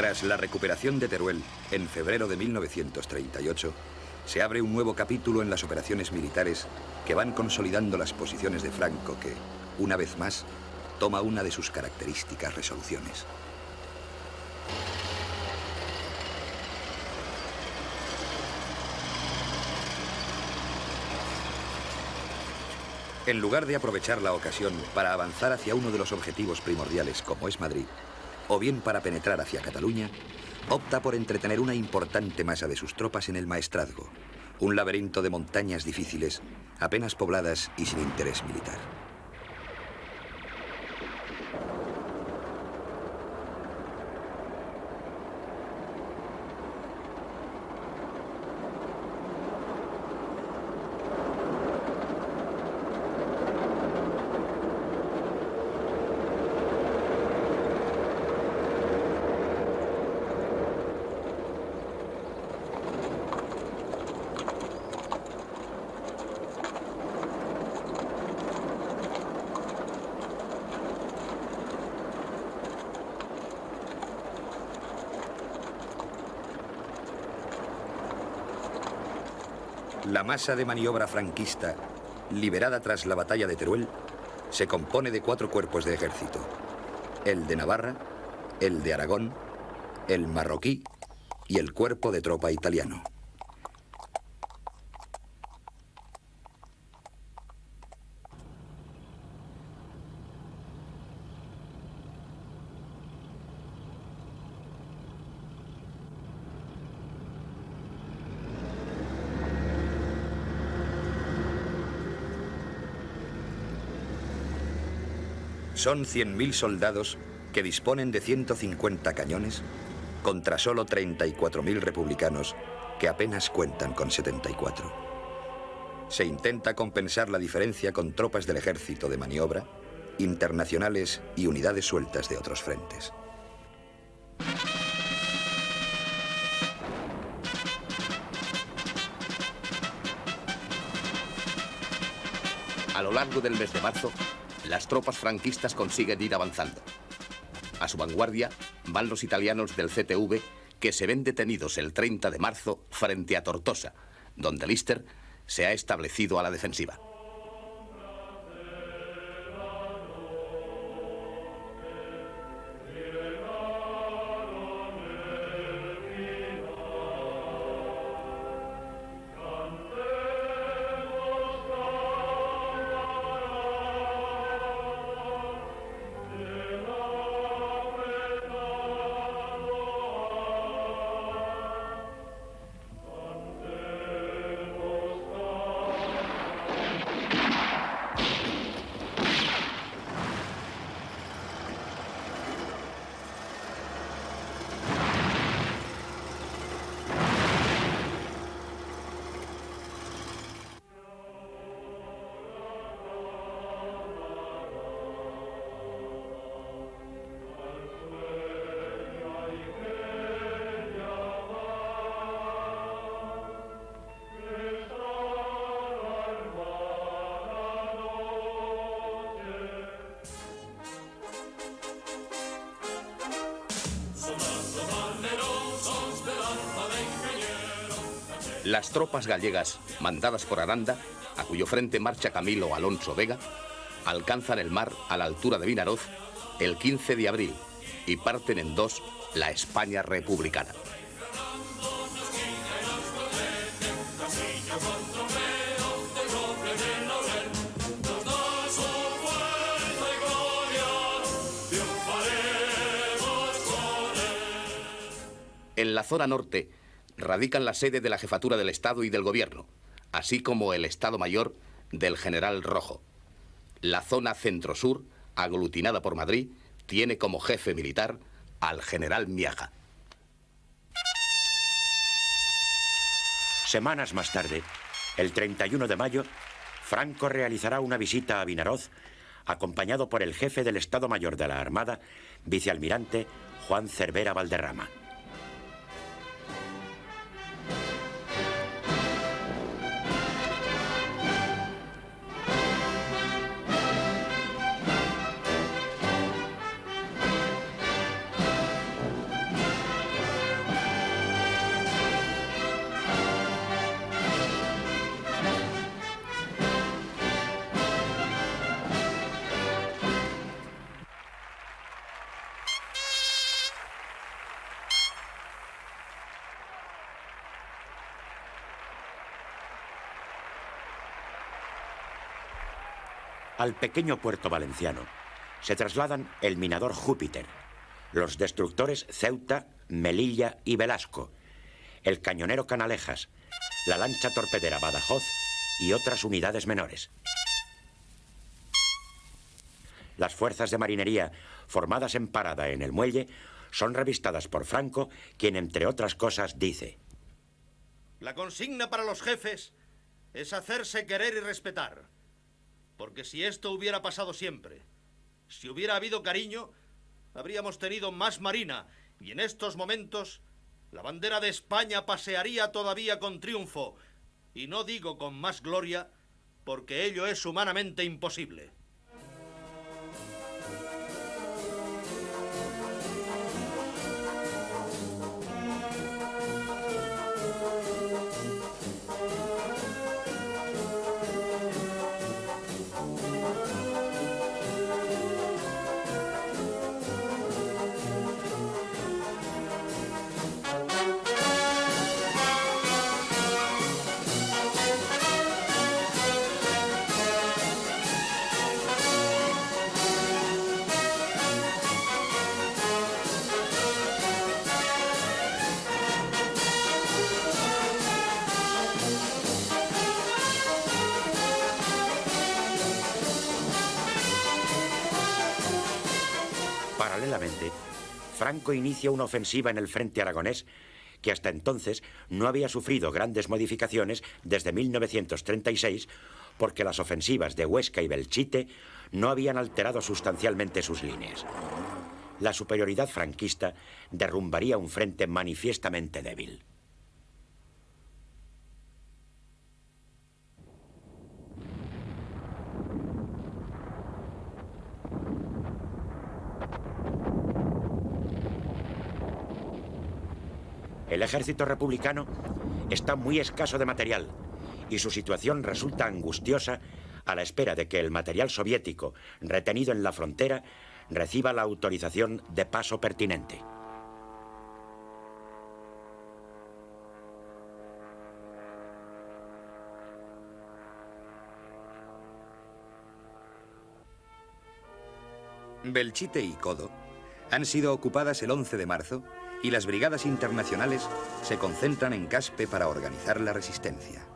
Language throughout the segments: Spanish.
Tras la recuperación de Teruel en febrero de 1938, se abre un nuevo capítulo en las operaciones militares que van consolidando las posiciones de Franco que, una vez más, toma una de sus características resoluciones. En lugar de aprovechar la ocasión para avanzar hacia uno de los objetivos primordiales, como es Madrid, o bien para penetrar hacia Cataluña, opta por entretener una importante masa de sus tropas en el Maestrazgo, un laberinto de montañas difíciles, apenas pobladas y sin interés militar. La masa de maniobra franquista, liberada tras la batalla de Teruel, se compone de 4 cuerpos de ejército: el de Navarra, el de Aragón, el marroquí y el cuerpo de tropa italiano. Son 100.000 soldados que disponen de 150 cañones contra solo 34.000 republicanos que apenas cuentan con 74. Se intenta compensar la diferencia con tropas del ejército de maniobra, internacionales y unidades sueltas de otros frentes. A lo largo del mes de marzo, las tropas franquistas consiguen ir avanzando. A su vanguardia van los italianos del CTV, que se ven detenidos el 30 de marzo frente a Tortosa, donde Lister se ha establecido a la defensiva. Las tropas gallegas, mandadas por Aranda, a cuyo frente marcha Camilo Alonso Vega, alcanzan el mar a la altura de Vinaroz el 15 de abril y parten en dos la España republicana. En la zona norte radican la sede de la Jefatura del Estado y del Gobierno, así como el Estado Mayor del General Rojo. La zona centro-sur, aglutinada por Madrid, tiene como jefe militar al General Miaja. Semanas más tarde, el 31 de mayo, Franco realizará una visita a Vinaroz, acompañado por el jefe del Estado Mayor de la Armada, vicealmirante Juan Cervera Valderrama. Al pequeño puerto valenciano se trasladan el minador Júpiter, los destructores Ceuta, Melilla y Velasco, el cañonero Canalejas, la lancha torpedera Badajoz y otras unidades menores. Las fuerzas de marinería formadas en parada en el muelle son revistadas por Franco, quien, entre otras cosas, dice: La consigna para los jefes es hacerse querer y respetar. Porque si esto hubiera pasado siempre, si hubiera habido cariño, habríamos tenido más marina y en estos momentos la bandera de España pasearía todavía con triunfo. Y no digo con más gloria, porque ello es humanamente imposible. Paralelamente, Franco inicia una ofensiva en el frente aragonés que hasta entonces no había sufrido grandes modificaciones desde 1936, porque las ofensivas de Huesca y Belchite no habían alterado sustancialmente sus líneas. La superioridad franquista derrumbaría un frente manifiestamente débil. El ejército republicano está muy escaso de material y su situación resulta angustiosa a la espera de que el material soviético retenido en la frontera reciba la autorización de paso pertinente. Belchite y Codo han sido ocupadas el 11 de marzo y las brigadas internacionales se concentran en Caspe para organizar la resistencia.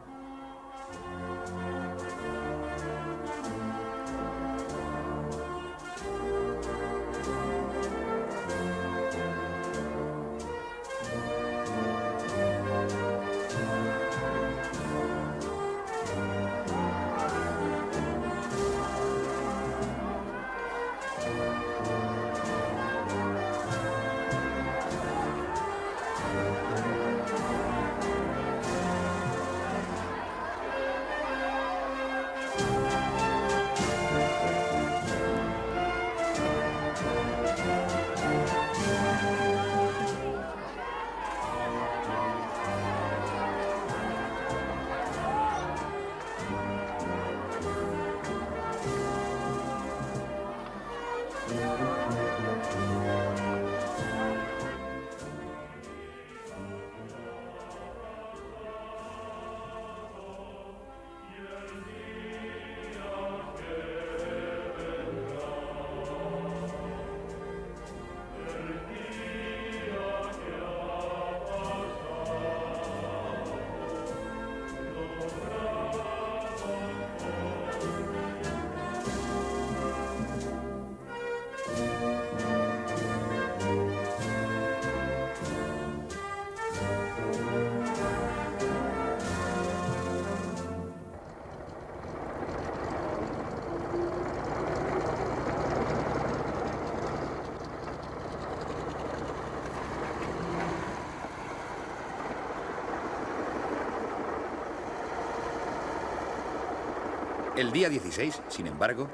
El día 16, sin embargo,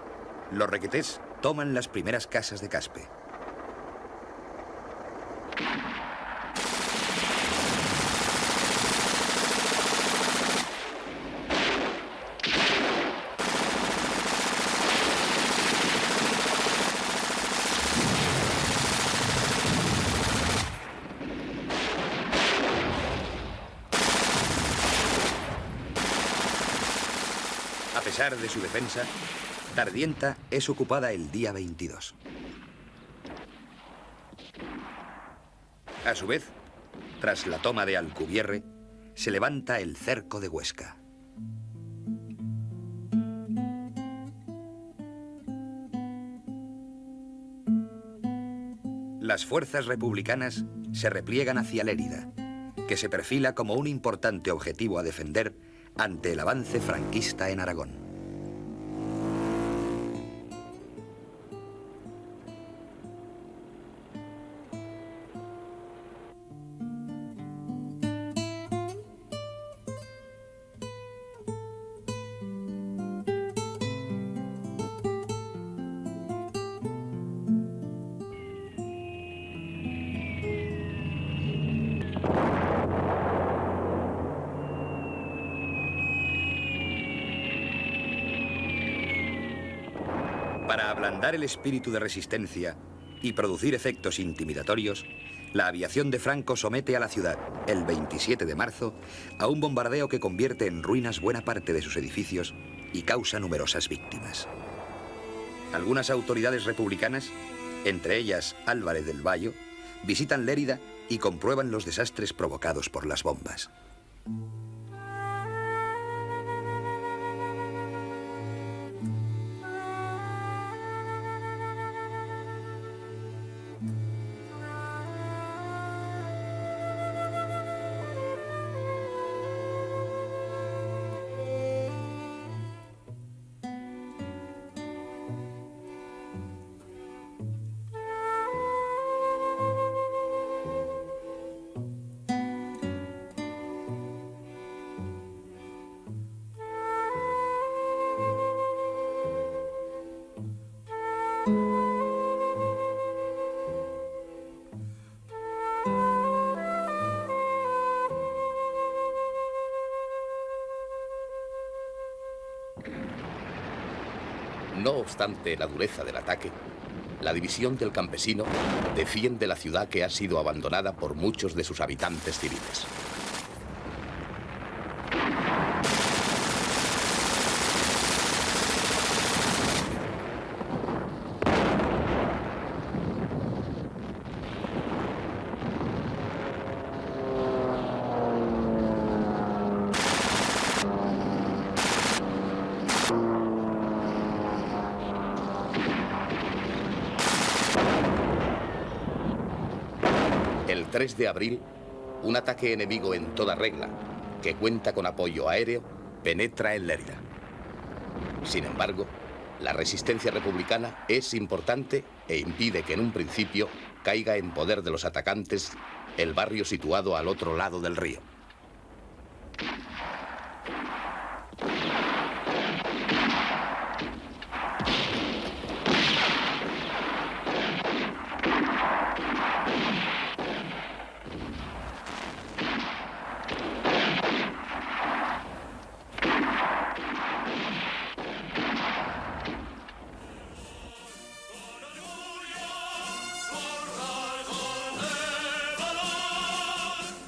los requetés toman las primeras casas de Caspe. A pesar de su defensa, Tardienta es ocupada el día 22. A su vez, tras la toma de Alcubierre, se levanta el cerco de Huesca. Las fuerzas republicanas se repliegan hacia Lérida, que se perfila como un importante objetivo a defender ante el avance franquista en Aragón. Para ablandar el espíritu de resistencia y producir efectos intimidatorios, la aviación de Franco somete a la ciudad, el 27 de marzo, a un bombardeo que convierte en ruinas buena parte de sus edificios y causa numerosas víctimas. Algunas autoridades republicanas, entre ellas Álvarez del Valle, visitan Lérida y comprueban los desastres provocados por las bombas. No obstante la dureza del ataque, la división del campesino defiende la ciudad que ha sido abandonada por muchos de sus habitantes civiles. El 3 de abril, un ataque enemigo en toda regla, que cuenta con apoyo aéreo, penetra en Lérida. Sin embargo, la resistencia republicana es importante e impide que en un principio caiga en poder de los atacantes el barrio situado al otro lado del río.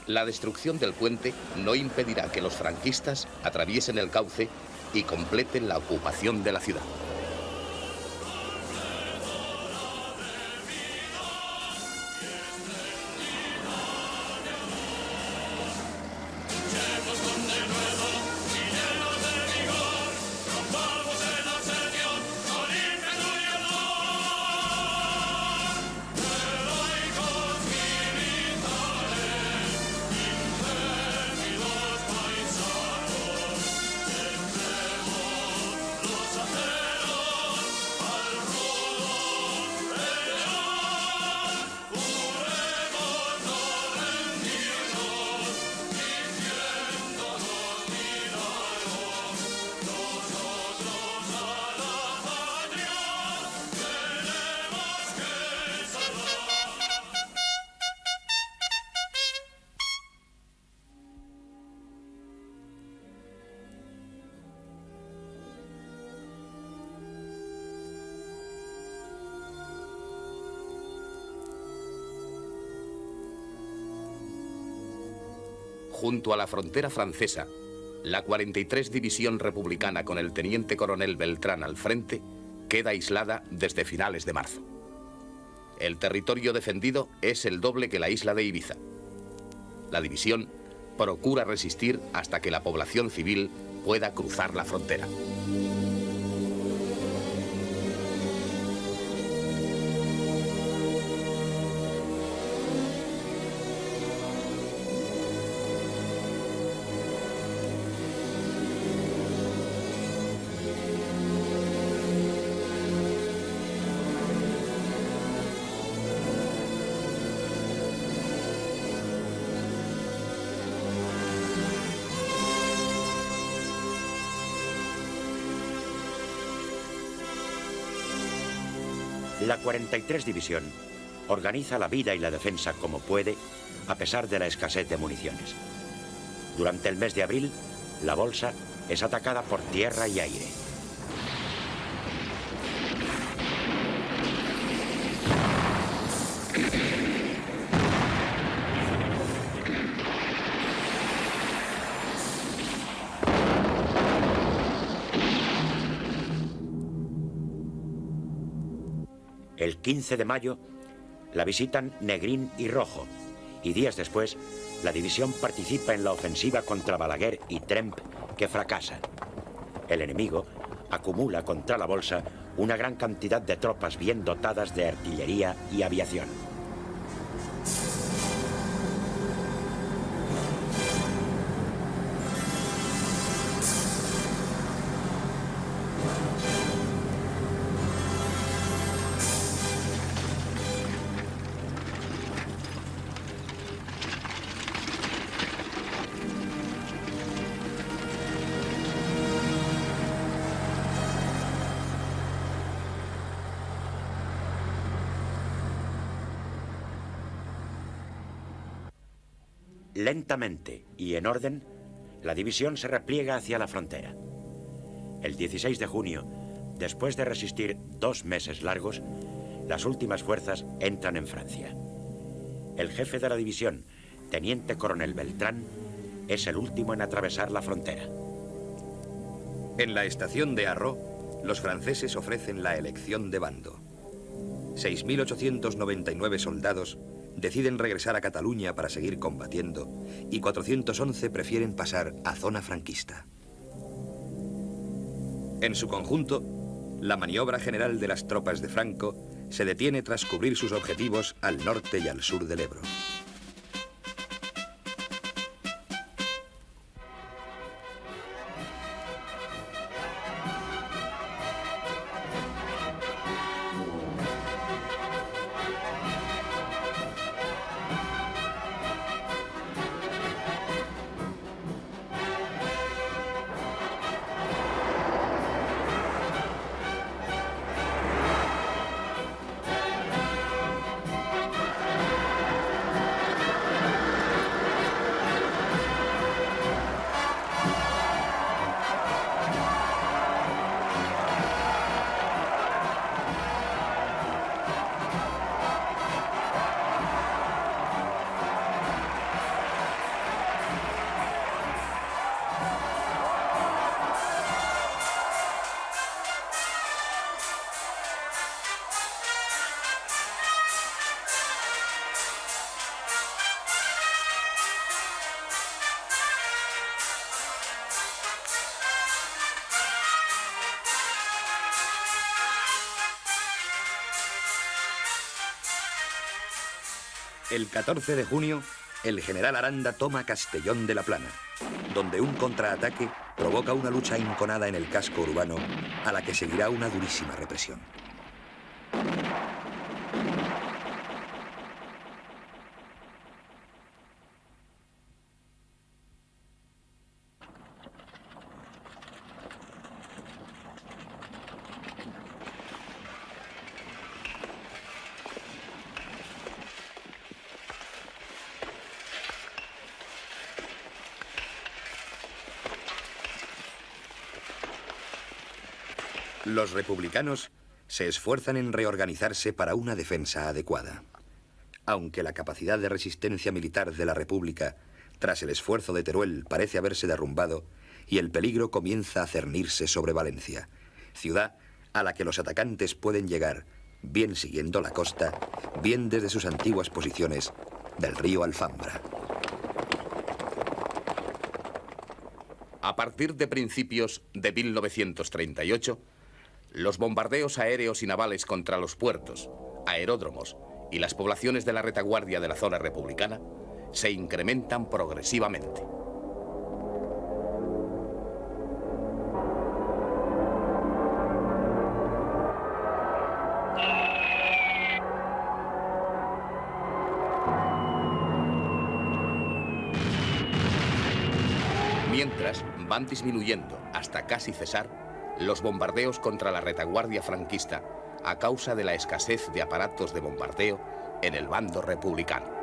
La destrucción del puente no impedirá que los franquistas atraviesen el cauce y completen la ocupación de la ciudad. Junto a la frontera francesa, la 43 División Republicana con el teniente coronel Beltrán al frente queda aislada desde finales de marzo. El territorio defendido es el doble que la isla de Ibiza. La división procura resistir hasta que la población civil pueda cruzar la frontera. La 43 División organiza la vida y la defensa como puede, a pesar de la escasez de municiones. Durante el mes de abril, la Bolsa es atacada por tierra y aire. El 15 de mayo la visitan Negrín y Rojo, y días después la división participa en la ofensiva contra Balaguer y Tremp, que fracasa. El enemigo acumula contra la Bolsa una gran cantidad de tropas bien dotadas de artillería y aviación. Lentamente y en orden, la división se repliega hacia la frontera. El 16 de junio, después de resistir 2 meses largos, las últimas fuerzas entran en Francia. El jefe de la división, teniente coronel Beltrán, es el último en atravesar la frontera. En la estación de Arro, los franceses ofrecen la elección de bando. 6.899 soldados deciden regresar a Cataluña para seguir combatiendo y 411 prefieren pasar a zona franquista. En su conjunto, la maniobra general de las tropas de Franco se detiene tras cubrir sus objetivos al norte y al sur del Ebro. El 14 de junio, el general Aranda toma Castellón de la Plana, donde un contraataque provoca una lucha enconada en el casco urbano, a la que seguirá una durísima represión. Los republicanos se esfuerzan en reorganizarse para una defensa adecuada. Aunque la capacidad de resistencia militar de la República, tras el esfuerzo de Teruel, parece haberse derrumbado y el peligro comienza a cernirse sobre Valencia, ciudad a la que los atacantes pueden llegar, bien siguiendo la costa, bien desde sus antiguas posiciones del río Alfambra. A partir de principios de 1938, los bombardeos aéreos y navales contra los puertos, aeródromos y las poblaciones de la retaguardia de la zona republicana se incrementan progresivamente. Mientras van disminuyendo hasta casi cesar los bombardeos contra la retaguardia franquista a causa de la escasez de aparatos de bombardeo en el bando republicano.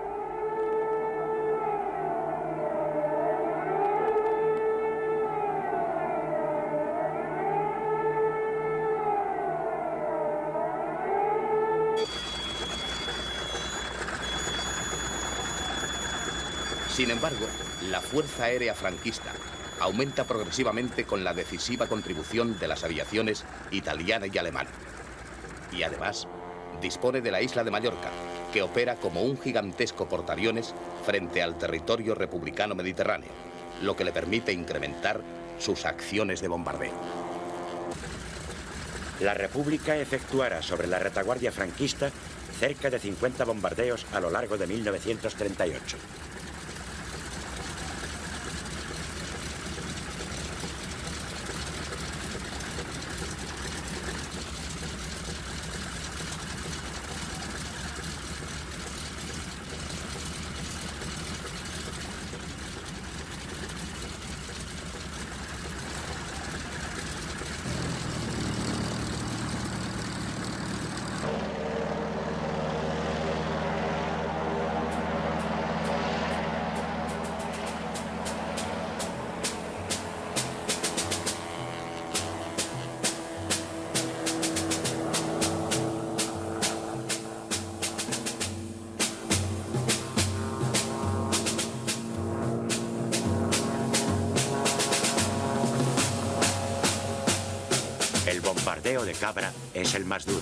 Sin embargo, la Fuerza Aérea franquista aumenta progresivamente con la decisiva contribución de las aviaciones italiana y alemana. Y además, dispone de la isla de Mallorca, que opera como un gigantesco portaaviones frente al territorio republicano mediterráneo, lo que le permite incrementar sus acciones de bombardeo. La República efectuará sobre la retaguardia franquista cerca de 50 bombardeos a lo largo de 1938. El bombardeo de Cabra es el más duro.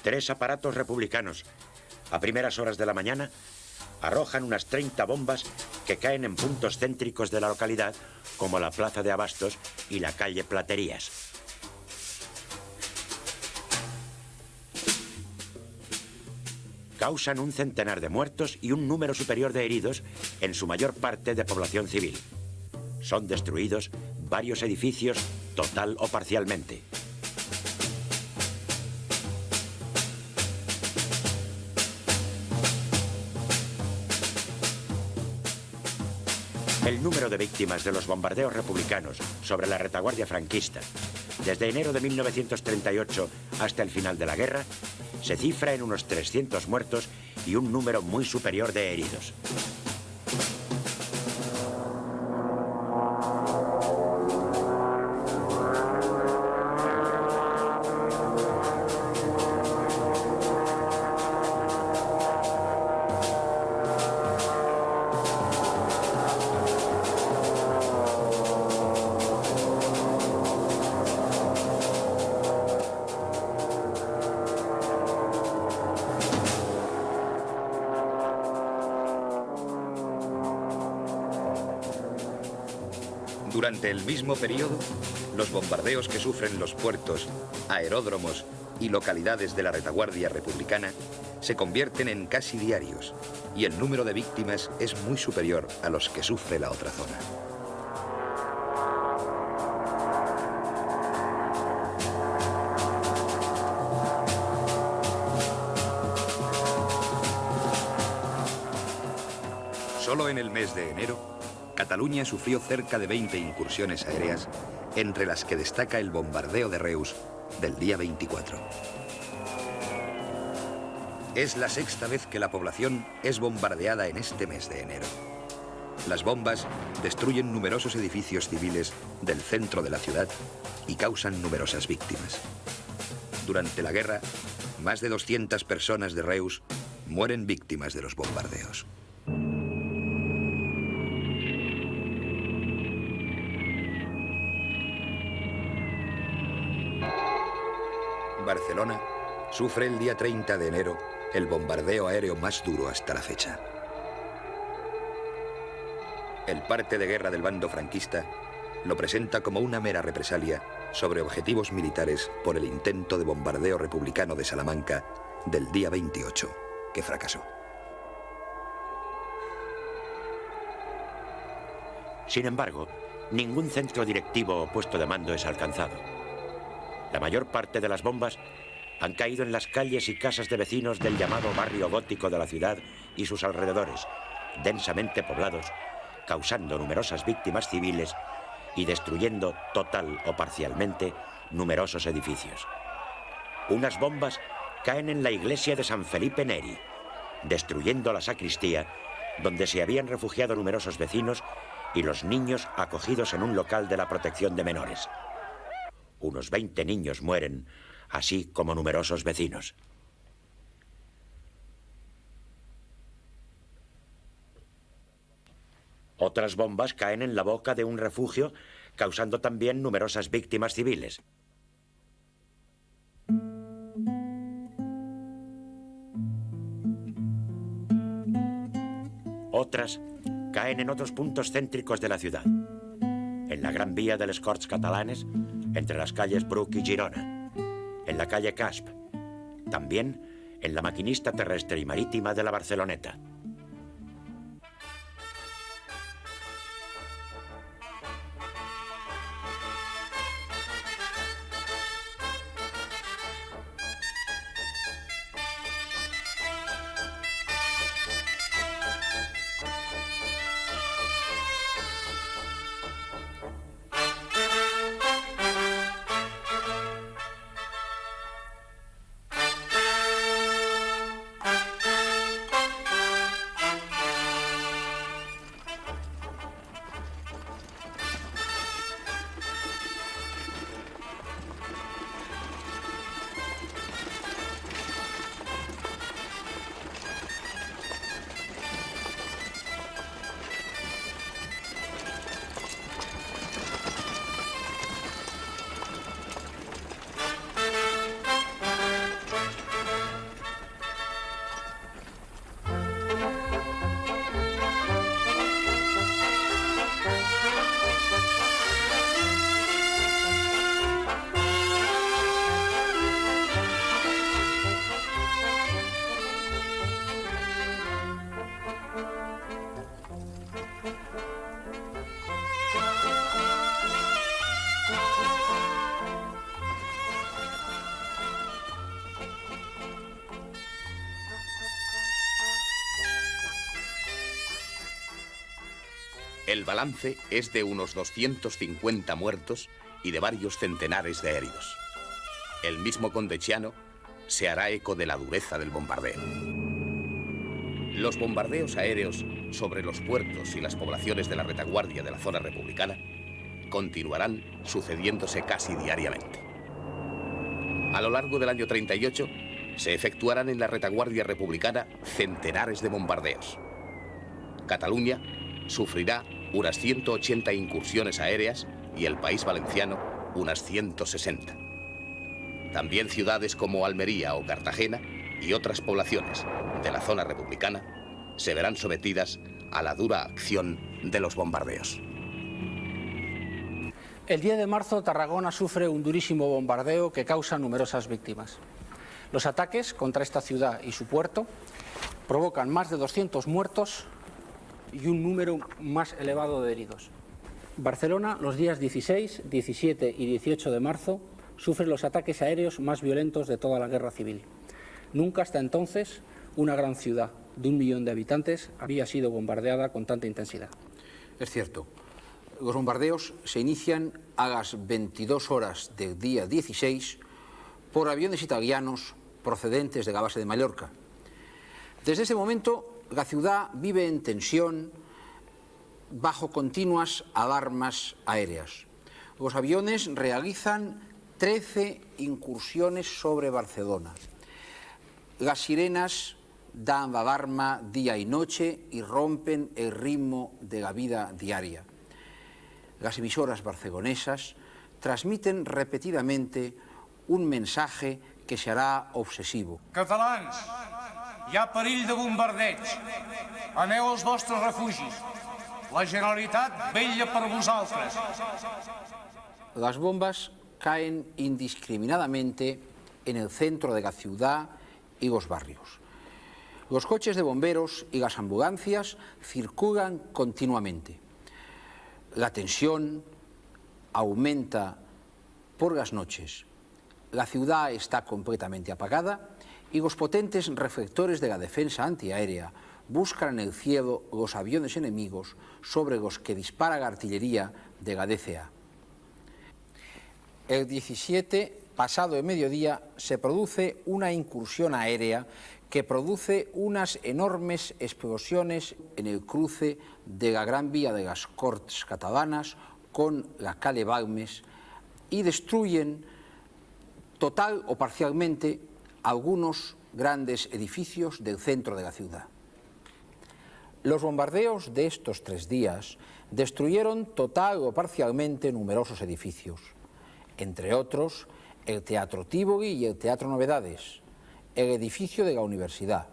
Tres aparatos republicanos, a primeras horas de la mañana, arrojan unas 30 bombas que caen en puntos céntricos de la localidad, como la Plaza de Abastos y la calle Platerías. Causan un centenar de muertos y un número superior de heridos, en su mayor parte de población civil. Son destruidos varios edificios, total o parcialmente. El número de víctimas de los bombardeos republicanos sobre la retaguardia franquista, desde enero de 1938 hasta el final de la guerra, se cifra en unos 300 muertos y un número muy superior de heridos. Durante el mismo periodo, los bombardeos que sufren los puertos, aeródromos y localidades de la retaguardia republicana se convierten en casi diarios, y el número de víctimas es muy superior a los que sufre la otra zona. Solo en el mes de enero, Cataluña sufrió cerca de 20 incursiones aéreas, entre las que destaca el bombardeo de Reus del día 24. Es la sexta vez que la población es bombardeada en este mes de enero. Las bombas destruyen numerosos edificios civiles del centro de la ciudad y causan numerosas víctimas. Durante la guerra, más de 200 personas de Reus mueren víctimas de los bombardeos. Barcelona sufre el día 30 de enero el bombardeo aéreo más duro hasta la fecha. El parte de guerra del bando franquista lo presenta como una mera represalia sobre objetivos militares por el intento de bombardeo republicano de Salamanca del día 28, que fracasó. Sin embargo, ningún centro directivo o puesto de mando es alcanzado. La mayor parte de las bombas han caído en las calles y casas de vecinos del llamado barrio gótico de la ciudad y sus alrededores, densamente poblados, causando numerosas víctimas civiles y destruyendo total o parcialmente numerosos edificios. Unas bombas caen en la iglesia de San Felipe Neri, destruyendo la sacristía, donde se habían refugiado numerosos vecinos y los niños acogidos en un local de la protección de menores. Unos 20 niños mueren, así como numerosos vecinos. Otras bombas caen en la boca de un refugio, causando también numerosas víctimas civiles. Otras caen en otros puntos céntricos de la ciudad. En la Gran Vía de les Corts Catalanes, entre las calles Bruc y Girona. En la calle Casp. También en la Maquinista Terrestre y Marítima de la Barceloneta. El balance es de unos 250 muertos y de varios centenares de heridos. El mismo conde Chiano se hará eco de la dureza del bombardeo. Los bombardeos aéreos sobre los puertos y las poblaciones de la retaguardia de la zona republicana continuarán sucediéndose casi diariamente. A lo largo del año 38 se efectuarán en la retaguardia republicana centenares de bombardeos. Cataluña sufrirá unas 180 incursiones aéreas y el País Valenciano unas 160. También ciudades como Almería o Cartagena y otras poblaciones de la zona republicana se verán sometidas a la dura acción de los bombardeos. El 10 de marzo, Tarragona sufre un durísimo bombardeo que causa numerosas víctimas. Los ataques contra esta ciudad y su puerto provocan más de 200 muertos y un número más elevado de heridos. Barcelona, los días 16, 17 y 18 de marzo, sufre los ataques aéreos más violentos de toda la guerra civil. Nunca hasta entonces una gran ciudad de 1 millón de habitantes había sido bombardeada con tanta intensidad. Es cierto. Los bombardeos se inician a las 22 horas del día 16 por aviones italianos procedentes de la base de Mallorca Desde ese momento, la ciudad vive en tensión bajo continuas alarmas aéreas. Los aviones realizan 13 incursiones sobre Barcelona. Las sirenas dan la alarma día y noche y rompen el ritmo de la vida diaria. Las emisoras barcelonesas transmiten repetidamente un mensaje que se hará obsesivo. Catalans, hi ha perill de bombardeig. Aneu als vostres refugis. La Generalitat vetlla per vosaltres. Las bombas caen indiscriminadamente en el centro de la ciudad y los barrios. Los coches de bomberos y las ambulancias circulan continuamente. La tensión aumenta por las noches. La ciudad está completamente apagada y los potentes reflectores de la defensa antiaérea buscan en el cielo los aviones enemigos sobre los que dispara la artillería de la DCA. El 17, pasado el mediodía, se produce una incursión aérea que produce unas enormes explosiones en el cruce de la Gran Vía de las Corts catalanas con la calle Balmes y destruyen total o parcialmente algunos grandes edificios del centro de la ciudad. Los bombardeos de estos 3 días destruyeron total o parcialmente numerosos edificios, entre otros el Teatro Tívoli y el Teatro Novedades, el edificio de la universidad,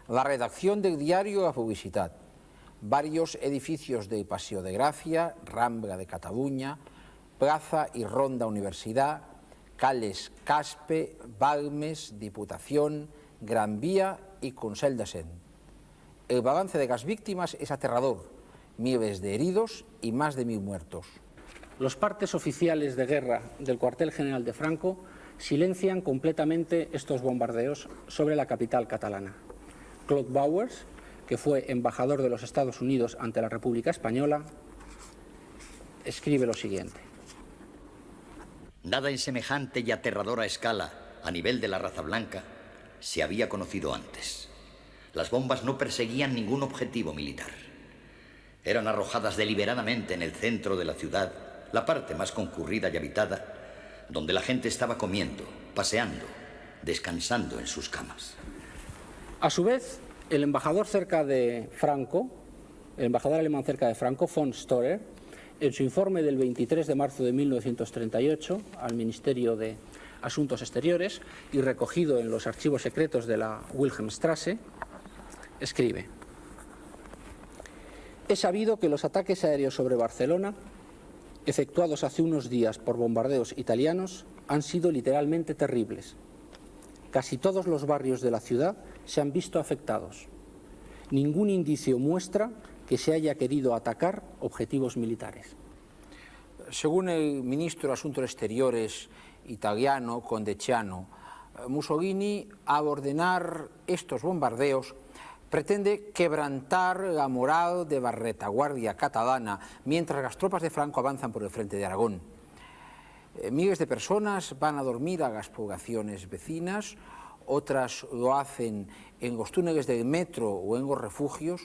la redacción del diario La Publicitat, varios edificios del Paseo de Gracia, Rambla de Cataluña, Plaza y Ronda Universidad, calles Caspe, Balmes, Diputación, Gran Vía y Consell de Cent. El balance de las víctimas es aterrador, miles de heridos y más de 1000 muertos. Los partes oficiales de guerra del cuartel general de Franco silencian completamente estos bombardeos sobre la capital catalana. Claude Bowers, que fue embajador de los Estados Unidos ante la República Española, escribe lo siguiente. Nada en semejante y aterradora escala a nivel de la raza blanca se había conocido antes. Las bombas no perseguían ningún objetivo militar. Eran arrojadas deliberadamente en el centro de la ciudad, la parte más concurrida y habitada, donde la gente estaba comiendo, paseando, descansando en sus camas. A su vez, el embajador alemán cerca de Franco, von Storer, en su informe del 23 de marzo de 1938 al Ministerio de Asuntos Exteriores y recogido en los archivos secretos de la Wilhelmstrasse, escribe: he sabido que los ataques aéreos sobre Barcelona, efectuados hace unos días por bombardeos italianos, han sido literalmente terribles. Casi todos los barrios de la ciudad se han visto afectados. Ningún indicio muestra que se haya querido atacar objetivos militares. Según el ministro de Asuntos Exteriores italiano, Condeciano, Mussolini, al ordenar estos bombardeos, pretende quebrantar la moral de la retaguardia catalana mientras las tropas de Franco avanzan por el frente de Aragón. Miles de personas van a dormir a las poblaciones vecinas, otras lo hacen en los túneles del metro o en los refugios.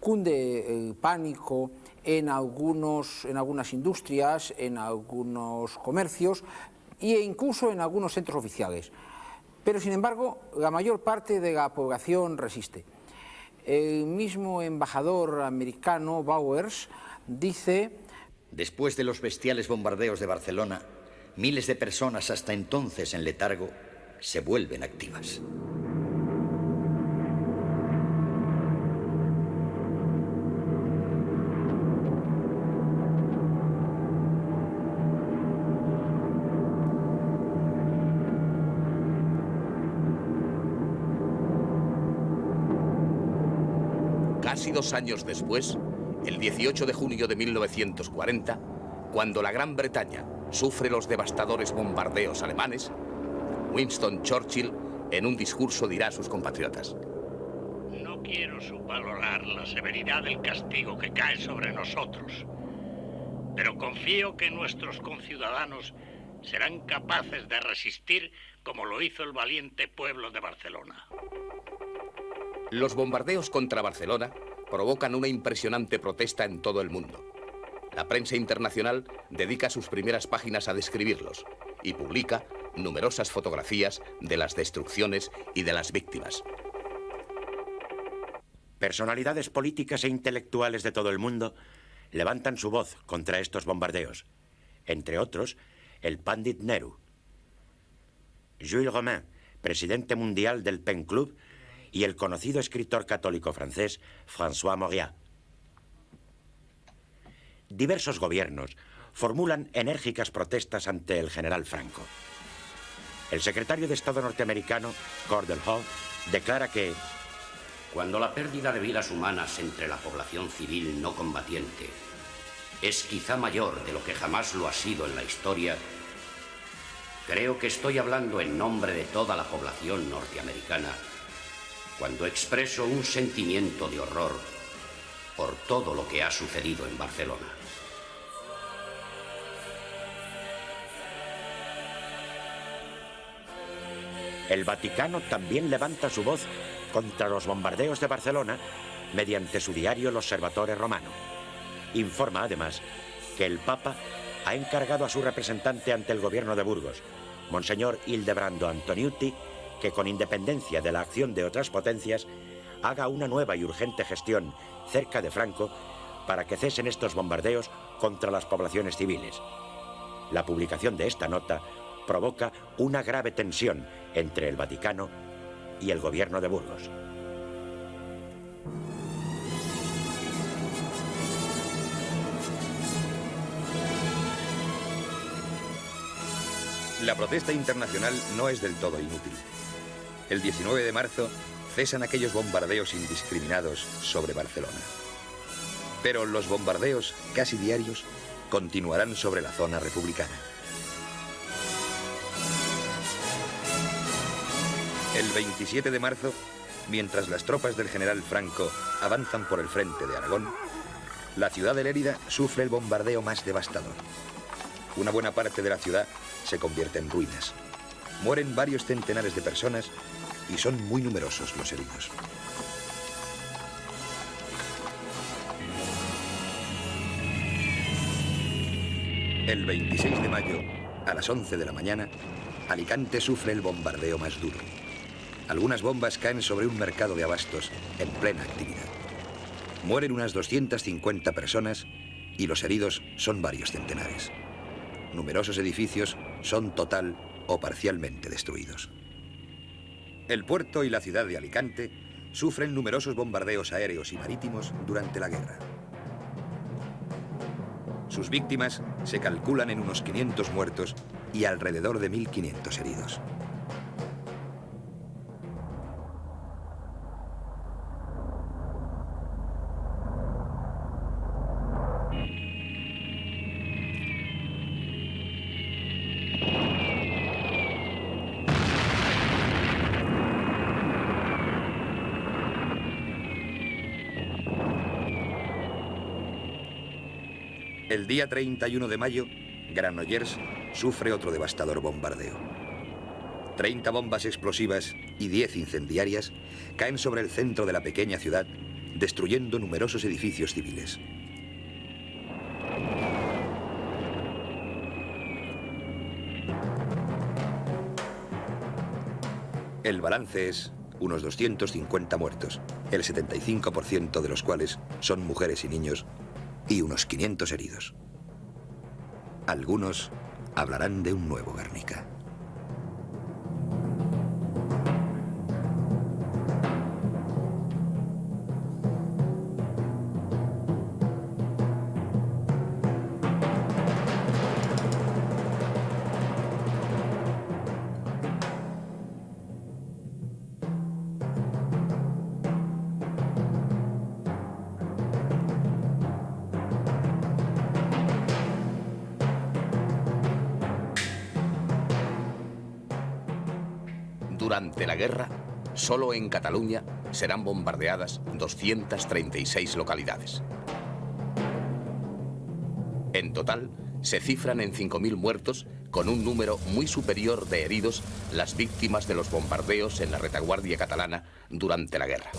Cunde el pánico en algunas industrias, en algunos comercios e incluso en algunos centros oficiales. Pero, sin embargo, la mayor parte de la población resiste. El mismo embajador americano, Bowers, dice: después de los bestiales bombardeos de Barcelona, miles de personas hasta entonces en letargo se vuelven activas. Casi 2 años después, el 18 de junio de 1940, cuando la Gran Bretaña sufre los devastadores bombardeos alemanes, Winston Churchill en un discurso dirá a sus compatriotas: no quiero subvalorar la severidad del castigo que cae sobre nosotros, pero confío que nuestros conciudadanos serán capaces de resistir como lo hizo el valiente pueblo de Barcelona. Los bombardeos contra Barcelona provocan una impresionante protesta en todo el mundo. La prensa internacional dedica sus primeras páginas a describirlos y publica numerosas fotografías de las destrucciones y de las víctimas. Personalidades políticas e intelectuales de todo el mundo levantan su voz contra estos bombardeos. Entre otros, el Pandit Nehru, Jules Romain, presidente mundial del Pen Club, y el conocido escritor católico francés François Mauriac. Diversos gobiernos formulan enérgicas protestas ante el general Franco. El secretario de Estado norteamericano, Cordell Hull, declara que cuando la pérdida de vidas humanas entre la población civil no combatiente es quizá mayor de lo que jamás lo ha sido en la historia, creo que estoy hablando en nombre de toda la población norteamericana cuando expreso un sentimiento de horror por todo lo que ha sucedido en Barcelona. el Vaticano también levanta su voz contra los bombardeos de Barcelona mediante su diario L'Osservatore Romano. Informa además que el Papa ha encargado a su representante ante el gobierno de Burgos, Monseñor Ildebrando Antoniuti, que con independencia de la acción de otras potencias haga una nueva y urgente gestión cerca de Franco para que cesen estos bombardeos contra las poblaciones civiles. La publicación de esta nota provoca una grave tensión entre el Vaticano y el gobierno de Burgos. La protesta internacional no es del todo inútil. El 19 de marzo cesan aquellos bombardeos indiscriminados sobre Barcelona. Pero los bombardeos casi diarios continuarán sobre la zona republicana. El 27 de marzo, mientras las tropas del general Franco avanzan por el frente de Aragón, la ciudad de Lérida sufre el bombardeo más devastador. Una buena parte de la ciudad se convierte en ruinas. Mueren varios centenares de personas y son muy numerosos los heridos. El 26 de mayo, a las 11 de la mañana, Alicante sufre el bombardeo más duro. Algunas bombas caen sobre un mercado de abastos en plena actividad. Mueren unas 250 personas y los heridos son varios centenares. Numerosos edificios son total o parcialmente destruidos. El puerto y la ciudad de Alicante sufren numerosos bombardeos aéreos y marítimos durante la guerra. Sus víctimas se calculan en unos 500 muertos y alrededor de 1.500 heridos. El día 31 de mayo, Granollers sufre otro devastador bombardeo. 30 bombas explosivas y 10 incendiarias caen sobre el centro de la pequeña ciudad, destruyendo numerosos edificios civiles. El balance es unos 250 muertos, el 75% de los cuales son mujeres y niños, y unos 500 heridos. Algunos hablarán de un nuevo Guernica. Durante la guerra, solo en Cataluña serán bombardeadas 236 localidades. En total, se cifran en 5.000 muertos con un número muy superior de heridos las víctimas de los bombardeos en la retaguardia catalana durante la guerra.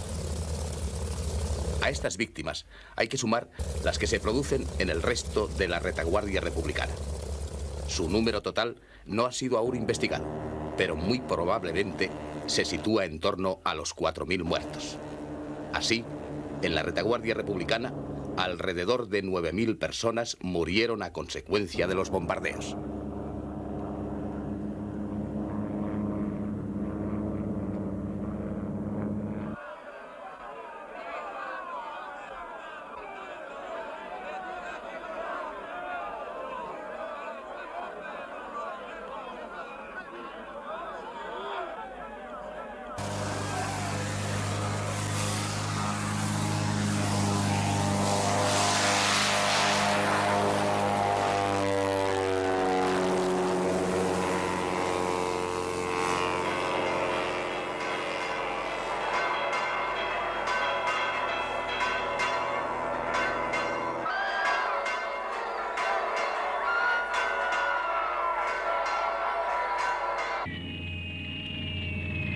A estas víctimas hay que sumar las que se producen en el resto de la retaguardia republicana. Su número total no ha sido aún investigado, pero muy probablemente se sitúa en torno a los 4.000 muertos. Así, en la retaguardia republicana, alrededor de 9.000 personas murieron a consecuencia de los bombardeos.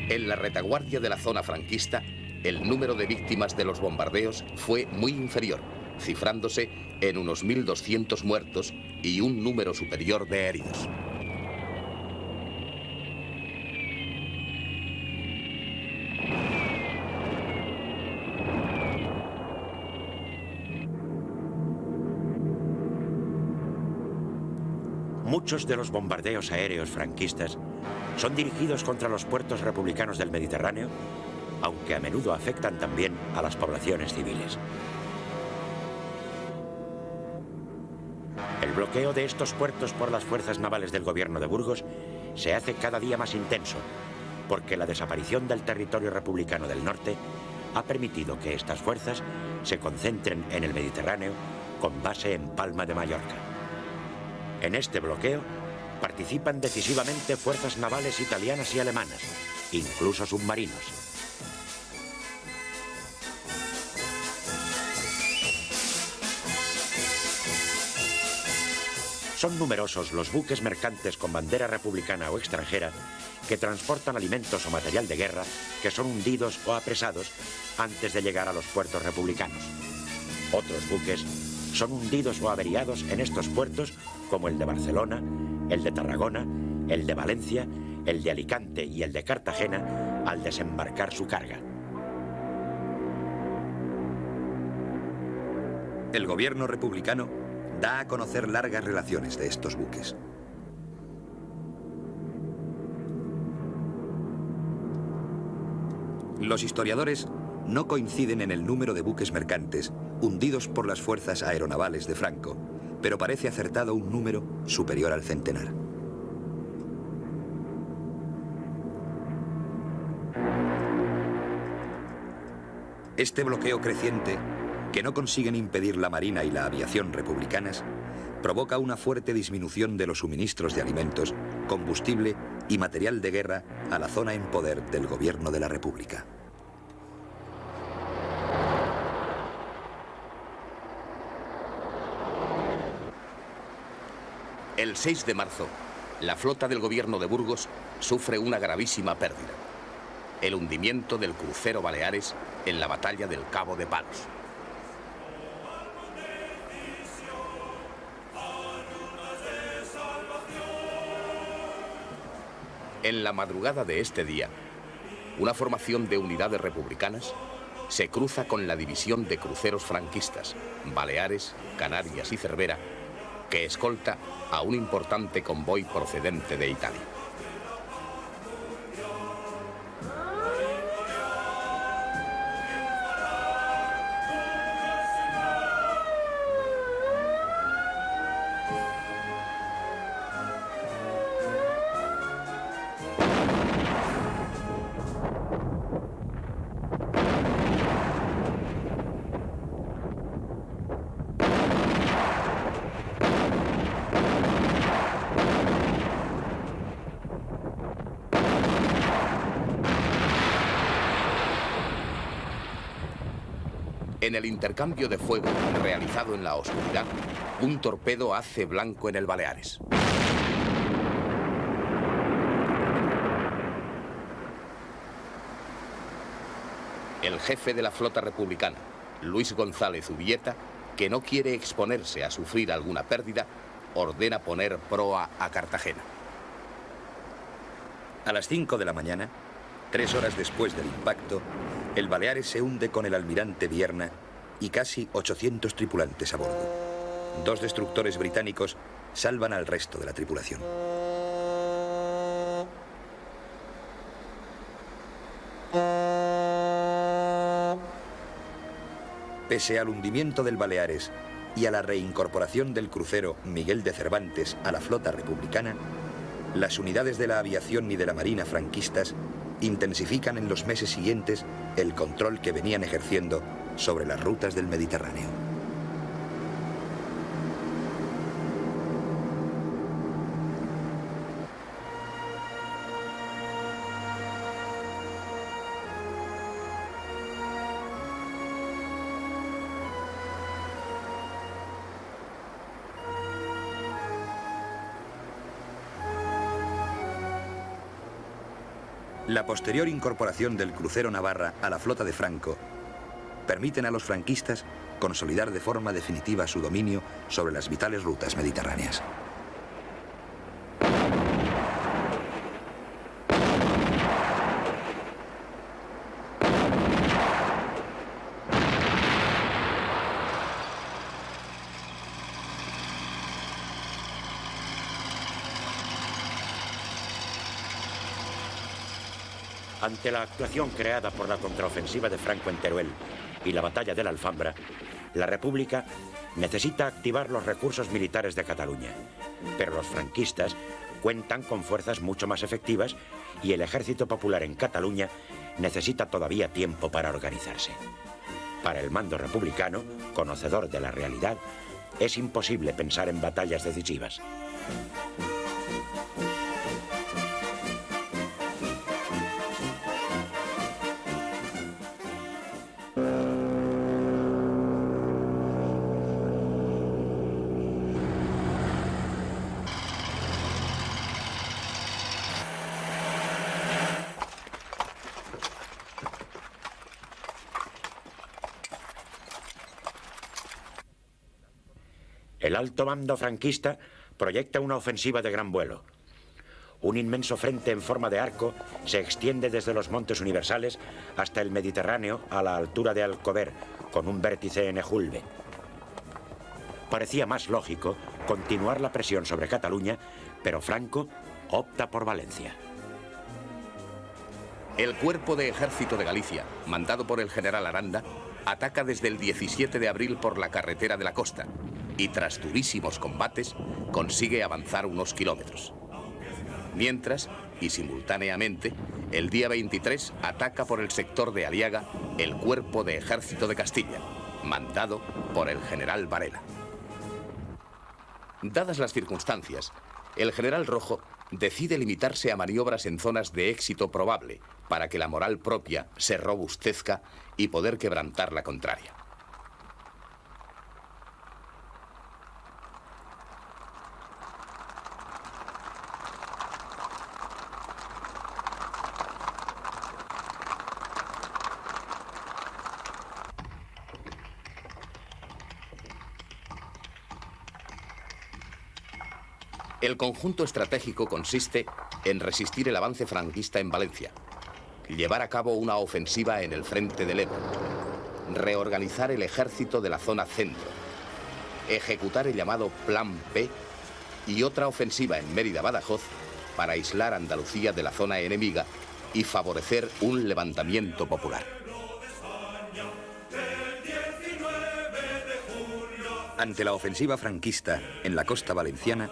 En la retaguardia de la zona franquista, el número de víctimas de los bombardeos fue muy inferior, cifrándose en unos 1.200 muertos y un número superior de heridos. Muchos de los bombardeos aéreos franquistas son dirigidos contra los puertos republicanos del Mediterráneo, aunque a menudo afectan también a las poblaciones civiles. El bloqueo de estos puertos por las fuerzas navales del gobierno de Burgos se hace cada día más intenso, porque la desaparición del territorio republicano del norte ha permitido que estas fuerzas se concentren en el Mediterráneo con base en Palma de Mallorca. En este bloqueo participan decisivamente fuerzas navales italianas y alemanas, incluso submarinos. Son numerosos los buques mercantes con bandera republicana o extranjera que transportan alimentos o material de guerra que son hundidos o apresados antes de llegar a los puertos republicanos. Otros buques son hundidos o averiados en estos puertos, como el de Barcelona, el de Tarragona, el de Valencia, el de Alicante y el de Cartagena, al desembarcar su carga. El gobierno republicano da a conocer largas relaciones de estos buques. Los historiadores no coinciden en el número de buques mercantes hundidos por las fuerzas aeronavales de Franco, pero parece acertado un número superior al centenar. Este bloqueo creciente, que no consiguen impedir la Marina y la aviación republicanas, provoca una fuerte disminución de los suministros de alimentos, combustible y material de guerra a la zona en poder del gobierno de la República. El 6 de marzo, la flota del gobierno de Burgos sufre una gravísima pérdida: el hundimiento del crucero Baleares en la batalla del Cabo de Palos. En la madrugada de este día, una formación de unidades republicanas se cruza con la división de cruceros franquistas, Baleares, Canarias y Cervera, que escolta a un importante convoy procedente de Italia. En el intercambio de fuego realizado en la oscuridad, un torpedo hace blanco en el Baleares. El jefe de la flota republicana, Luis González Ubieta, que no quiere exponerse a sufrir alguna pérdida, ordena poner proa a Cartagena. A las 5 de la mañana, 3 horas después del impacto, el Baleares se hunde con el almirante Vierna y casi 800 tripulantes a bordo. 2 destructores británicos salvan al resto de la tripulación. Pese al hundimiento del Baleares y a la reincorporación del crucero Miguel de Cervantes a la flota republicana, las unidades de la aviación y de la marina franquistas intensifican en los meses siguientes el control que venían ejerciendo sobre las rutas del Mediterráneo. La posterior incorporación del crucero Navarra a la flota de Franco permiten a los franquistas consolidar de forma definitiva su dominio sobre las vitales rutas mediterráneas. Ante la actuación creada por la contraofensiva de Franco en Teruel y la batalla de la Alfambra, la República necesita activar los recursos militares de Cataluña. Pero los franquistas cuentan con fuerzas mucho más efectivas y el ejército popular en Cataluña necesita todavía tiempo para organizarse. Para el mando republicano, conocedor de la realidad, es imposible pensar en batallas decisivas. El alto mando franquista proyecta una ofensiva de gran vuelo. Un inmenso frente en forma de arco se extiende desde los Montes Universales hasta el Mediterráneo a la altura de Alcover, con un vértice en Ejulbe. Parecía más lógico continuar la presión sobre Cataluña, pero Franco opta por Valencia. El Cuerpo de Ejército de Galicia, mandado por el general Aranda, ataca desde el 17 de abril por la carretera de la costa y tras durísimos combates consigue avanzar unos kilómetros. Mientras, y simultáneamente, el día 23 ataca por el sector de Aliaga el Cuerpo de Ejército de Castilla, mandado por el general Varela. Dadas las circunstancias, el general Rojo decide limitarse a maniobras en zonas de éxito probable para que la moral propia se robustezca y poder quebrantar la contraria. El conjunto estratégico consiste en resistir el avance franquista en Valencia, llevar a cabo una ofensiva en el frente del Ebro, reorganizar el ejército de la zona centro, ejecutar el llamado Plan P y otra ofensiva en Mérida-Badajoz para aislar Andalucía de la zona enemiga y favorecer un levantamiento popular. Ante la ofensiva franquista en la costa valenciana,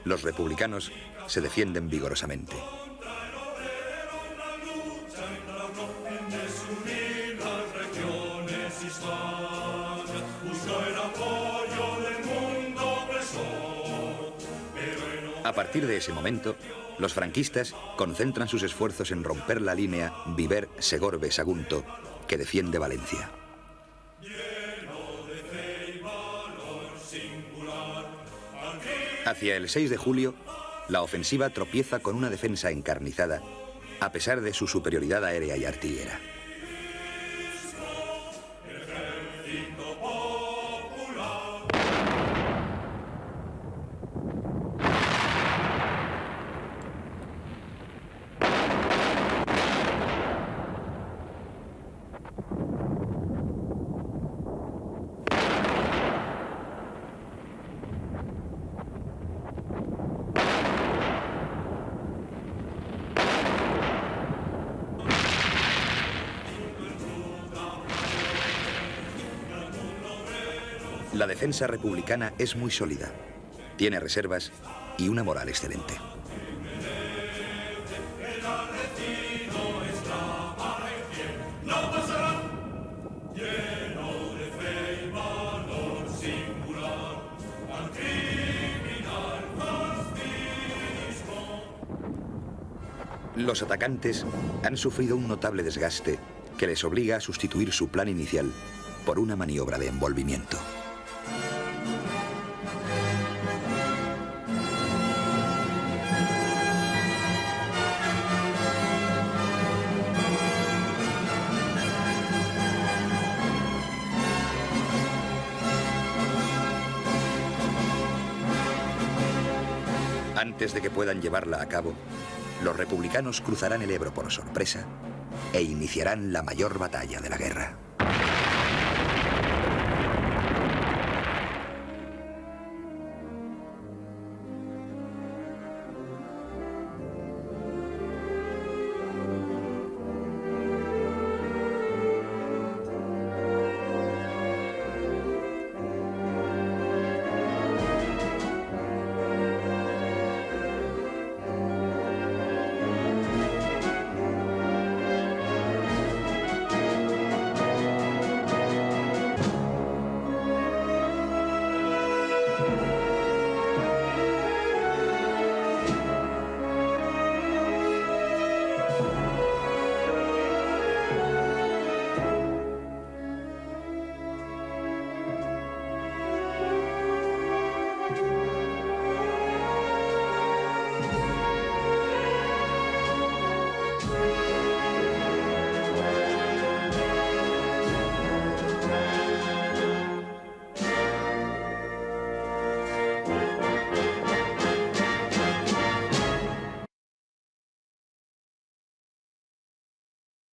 los republicanos se defienden vigorosamente. A partir de ese momento, los franquistas concentran sus esfuerzos en romper la línea Viver-Segorbe-Sagunto, que defiende Valencia. Hacia el 6 de julio, la ofensiva tropieza con una defensa encarnizada, a pesar de su superioridad aérea y artillera. La defensa republicana es muy sólida, tiene reservas y una moral excelente. Los atacantes han sufrido un notable desgaste que les obliga a sustituir su plan inicial por una maniobra de envolvimiento. Antes de que puedan llevarla a cabo, los republicanos cruzarán el Ebro por sorpresa e iniciarán la mayor batalla de la guerra.